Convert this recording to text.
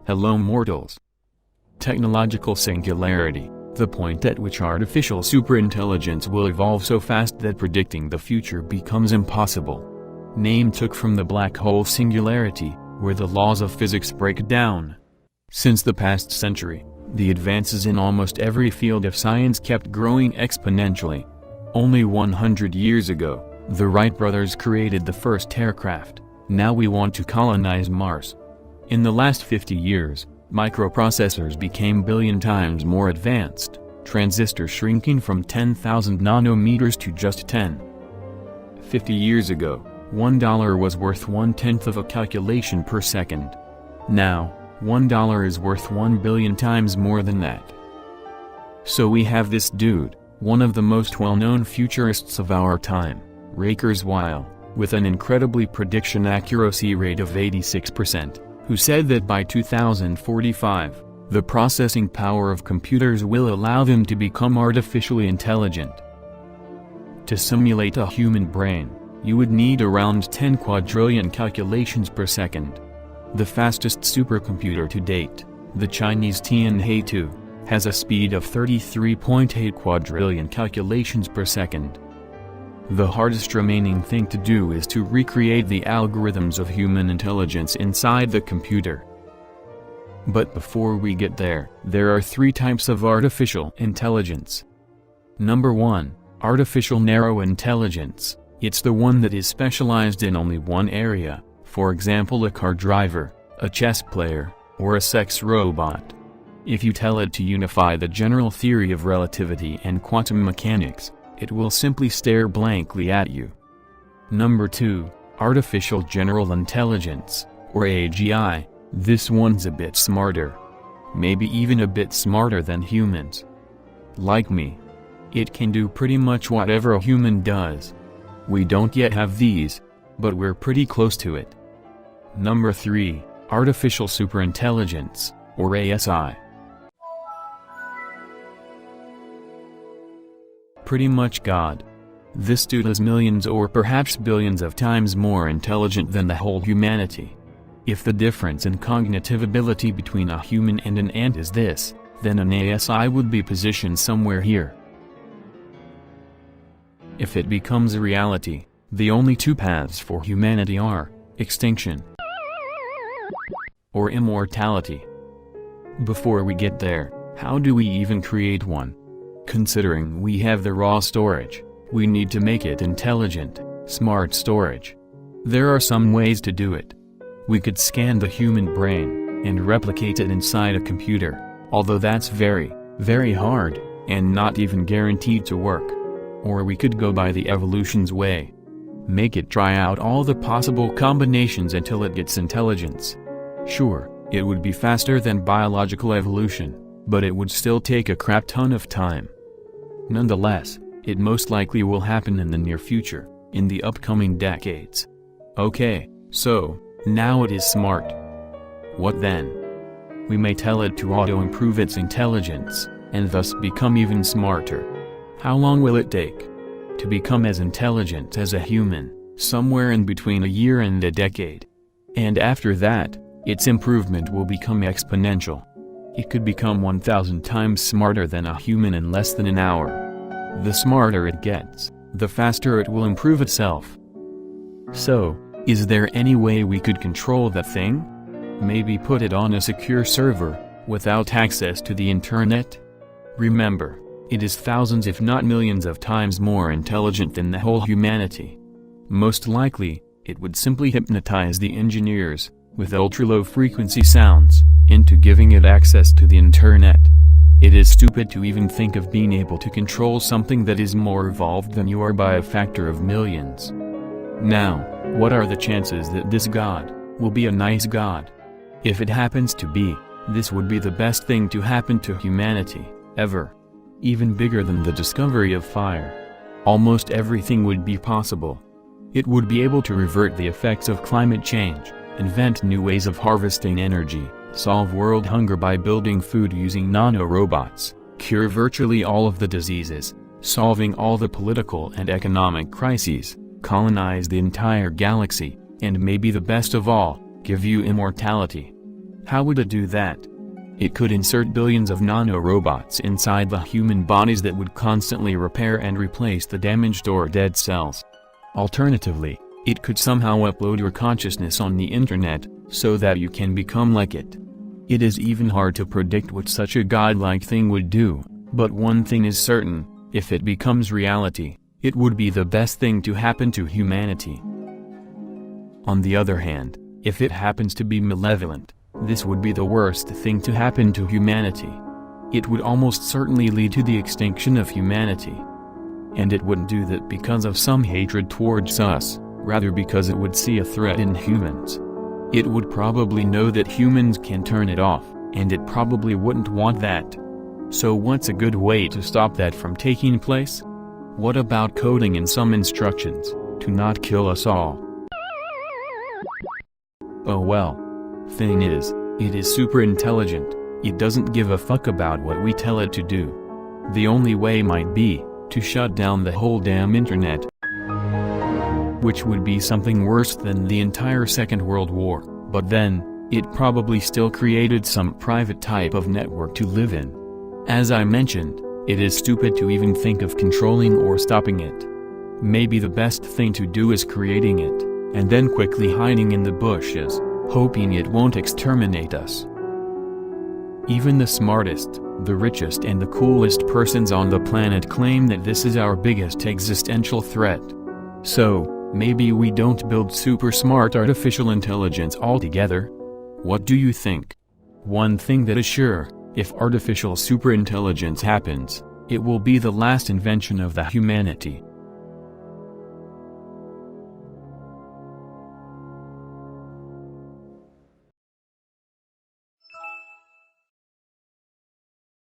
Hello mortals. Technological singularity, the point at which artificial superintelligence will evolve so fast that predicting the future becomes impossible. Name took from the black hole singularity, where the laws of physics break down. Since the past century, the advances in almost every field of science kept growing exponentially. Only 100 years ago, the Wright brothers created the first aircraft. Now we want to colonize Mars. In the last 50 years, microprocessors became billion times more advanced, transistors shrinking from 10,000 nanometers to just 10. 50 years ago, $1 was worth 1/10 of a calculation per second. Now, $1 is worth 1 billion times more than that. So we have this dude, one of the most well-known futurists of our time, Ray Kurzweil, with an incredibly prediction accuracy rate of 86%. Who said that by 2045, the processing power of computers will allow them to become artificially intelligent. To simulate a human brain, you would need around 10 quadrillion calculations per second. The fastest supercomputer to date, the Chinese Tianhe-2, has a speed of 33.8 quadrillion calculations per second. The hardest remaining thing to do is to recreate the algorithms of human intelligence inside the computer. But before we get there are three types of artificial intelligence. Number 1, artificial narrow intelligence. It's the one that is specialized in only one area, for example a car driver, a chess player, or a sex robot. If you tell it to unify the general theory of relativity and quantum mechanics, it will simply stare blankly at you. Number 2, artificial general intelligence, or AGI. This one's a bit smarter. Maybe even a bit smarter than humans. Like me. It can do pretty much whatever a human does. We don't yet have these, but we're pretty close to it. Number 3, artificial superintelligence, or ASI. Pretty much God. This dude is millions or perhaps billions of times more intelligent than the whole humanity. If the difference in cognitive ability between a human and an ant is this, then an ASI would be positioned somewhere here. If it becomes a reality, the only two paths for humanity are extinction or immortality. Before we get there, how do we even create one? Considering we have the raw storage, we need to make it intelligent, smart storage. There are some ways to do it. We could scan the human brain and replicate it inside a computer, although that's very, very hard, and not even guaranteed to work. Or we could go by the evolution's way. Make it try out all the possible combinations until it gets intelligence. Sure, it would be faster than biological evolution, but it would still take a crap ton of time. Nonetheless, it most likely will happen in the near future, in the upcoming decades. Okay, so, now it is smart. What then? We may tell it to auto-improve its intelligence, and thus become even smarter. How long will it take to become as intelligent as a human? Somewhere in between a year and a decade. And after that, its improvement will become exponential. It could become 1,000 times smarter than a human in less than an hour. The smarter it gets, the faster it will improve itself. So, is there any way we could control that thing? Maybe put it on a secure server, without access to the internet? Remember, it is thousands if not millions of times more intelligent than the whole humanity. Most likely, it would simply hypnotize the engineers, with ultra-low frequency sounds, into giving it access to the internet. It is stupid to even think of being able to control something that is more evolved than you are by a factor of millions. Now, what are the chances that this God will be a nice God? If it happens to be, this would be the best thing to happen to humanity, ever. Even bigger than the discovery of fire. Almost everything would be possible. It would be able to revert the effects of climate change, invent new ways of harvesting energy, solve world hunger by building food using nano-robots, cure virtually all of the diseases, solving all the political and economic crises, colonize the entire galaxy, and maybe the best of all, give you immortality. How would it do that? It could insert billions of nanorobots inside the human bodies that would constantly repair and replace the damaged or dead cells. Alternatively, it could somehow upload your consciousness on the internet, so that you can become like it. It is even hard to predict what such a godlike thing would do, but one thing is certain: if it becomes reality, it would be the best thing to happen to humanity. On the other hand, if it happens to be malevolent, this would be the worst thing to happen to humanity. It would almost certainly lead to the extinction of humanity. And it wouldn't do that because of some hatred towards us, rather because it would see a threat in humans. It would probably know that humans can turn it off, and it probably wouldn't want that. So what's a good way to stop that from taking place? What about coding in some instructions, to not kill us all? Oh well. Thing is, it is super intelligent. It doesn't give a fuck about what we tell it to do. The only way might be to shut down the whole damn internet, which would be something worse than the entire Second World War, but then, it probably still created some private type of network to live in. As I mentioned, it is stupid to even think of controlling or stopping it. Maybe the best thing to do is creating it, and then quickly hiding in the bushes, hoping it won't exterminate us. Even the smartest, the richest and the coolest persons on the planet claim that this is our biggest existential threat. So, maybe we don't build super smart artificial intelligence altogether? What do you think? One thing that is sure, if artificial superintelligence happens, it will be the last invention of the humanity.